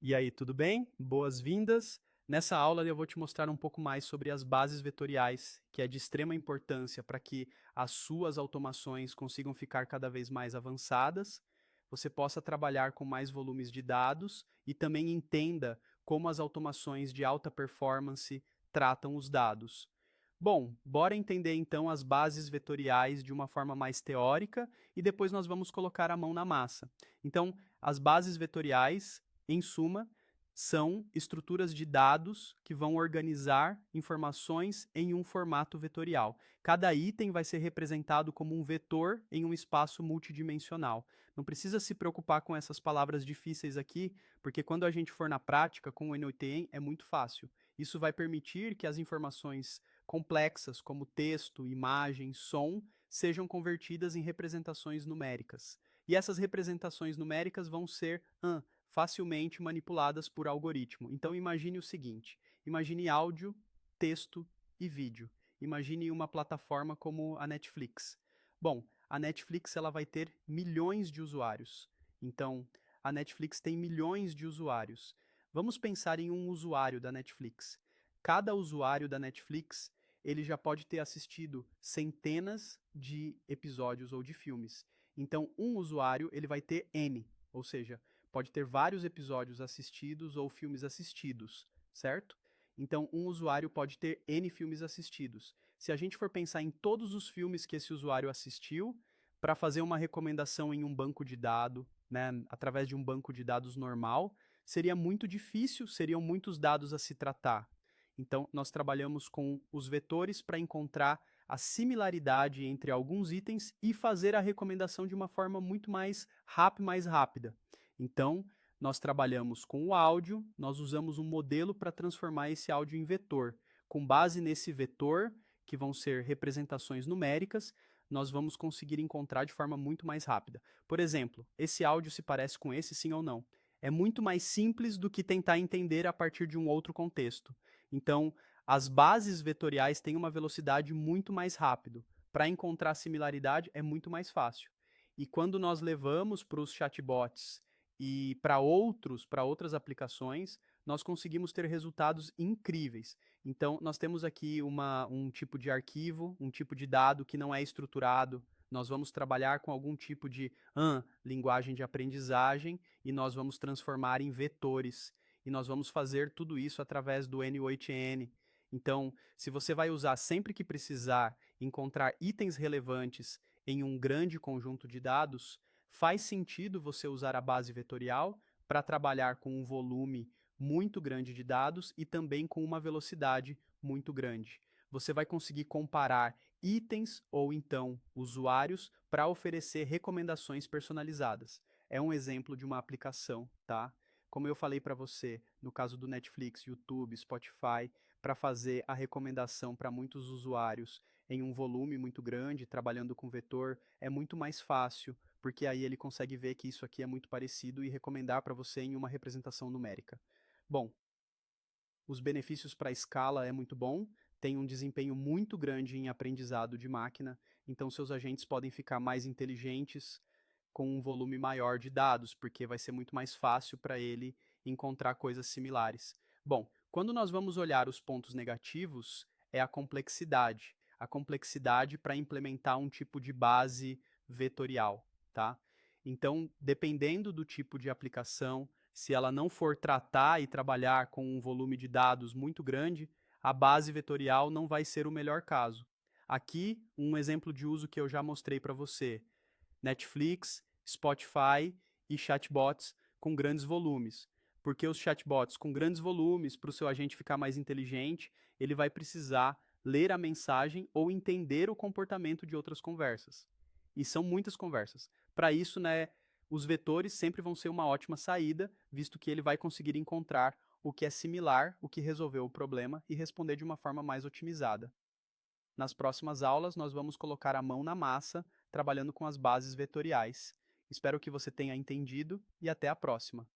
E aí, tudo bem? Boas-vindas! Nessa aula eu vou te mostrar um pouco mais sobre as bases vetoriais, que é de extrema importância para que as suas automações consigam ficar cada vez mais avançadas, você possa trabalhar com mais volumes de dados e também entenda como as automações de alta performance tratam os dados. Bom, bora entender então as bases vetoriais de uma forma mais teórica e depois nós vamos colocar a mão na massa. Então, as bases vetoriais em suma, são estruturas de dados que vão organizar informações em um formato vetorial. Cada item vai ser representado como um vetor em um espaço multidimensional. Não precisa se preocupar com essas palavras difíceis aqui, porque quando a gente for na prática com o NOTM é muito fácil. Isso vai permitir que as informações complexas, como texto, imagem, som, sejam convertidas em representações numéricas. E essas representações numéricas vão ser facilmente manipuladas por algoritmo. Então imagine o seguinte, imagine áudio, texto e vídeo. Imagine uma plataforma como a Netflix. Bom, a Netflix ela vai ter milhões de usuários. Então, a Netflix tem milhões de usuários. Vamos pensar em um usuário da Netflix. Cada usuário da Netflix, ele já pode ter assistido centenas de episódios ou de filmes. Então, um usuário, ele vai ter N, ou seja, pode ter vários episódios assistidos ou filmes assistidos, certo? Então, um usuário pode ter N filmes assistidos. Se a gente for pensar em todos os filmes que esse usuário assistiu, para fazer uma recomendação em um banco de dados, né, através de um banco de dados normal, seria muito difícil, seriam muitos dados a se tratar. Então, nós trabalhamos com os vetores para encontrar a similaridade entre alguns itens e fazer a recomendação de uma forma muito mais rápida. Então, nós trabalhamos com o áudio, nós usamos um modelo para transformar esse áudio em vetor. Com base nesse vetor, que vão ser representações numéricas, nós vamos conseguir encontrar de forma muito mais rápida. Por exemplo, esse áudio se parece com esse, sim ou não? É muito mais simples do que tentar entender a partir de um outro contexto. Então, as bases vetoriais têm uma velocidade muito mais rápido. Para encontrar similaridade é muito mais fácil. E quando nós levamos para os chatbots e para outras aplicações, nós conseguimos ter resultados incríveis. Então, nós temos aqui um tipo de arquivo, um tipo de dado que não é estruturado. Nós vamos trabalhar com algum tipo de linguagem de aprendizagem e nós vamos transformar em vetores. E nós vamos fazer tudo isso através do N8N. Então, se você vai usar sempre que precisar encontrar itens relevantes em um grande conjunto de dados, faz sentido você usar a base vetorial para trabalhar com um volume muito grande de dados e também com uma velocidade muito grande. Você vai conseguir comparar itens ou então usuários para oferecer recomendações personalizadas. É um exemplo de uma aplicação, tá? Como eu falei para você, no caso do Netflix, YouTube, Spotify, para fazer a recomendação para muitos usuários em um volume muito grande, trabalhando com vetor, é muito mais fácil, porque aí ele consegue ver que isso aqui é muito parecido e recomendar para você em uma representação numérica. Bom, os benefícios para a escala é muito bom, tem um desempenho muito grande em aprendizado de máquina, então seus agentes podem ficar mais inteligentes com um volume maior de dados, porque vai ser muito mais fácil para ele encontrar coisas similares. Bom, quando nós vamos olhar os pontos negativos, é a complexidade. A complexidade para implementar um tipo de base vetorial, tá? Então, dependendo do tipo de aplicação, se ela não for tratar e trabalhar com um volume de dados muito grande, a base vetorial não vai ser o melhor caso. Aqui, um exemplo de uso que eu já mostrei para você: Netflix, Spotify e chatbots com grandes volumes. Porque os chatbots com grandes volumes, para o seu agente ficar mais inteligente, ele vai precisar ler a mensagem ou entender o comportamento de outras conversas. E são muitas conversas. Para isso, né, os vetores sempre vão ser uma ótima saída, visto que ele vai conseguir encontrar o que é similar, o que resolveu o problema e responder de uma forma mais otimizada. Nas próximas aulas, nós vamos colocar a mão na massa, trabalhando com as bases vetoriais. Espero que você tenha entendido e até a próxima.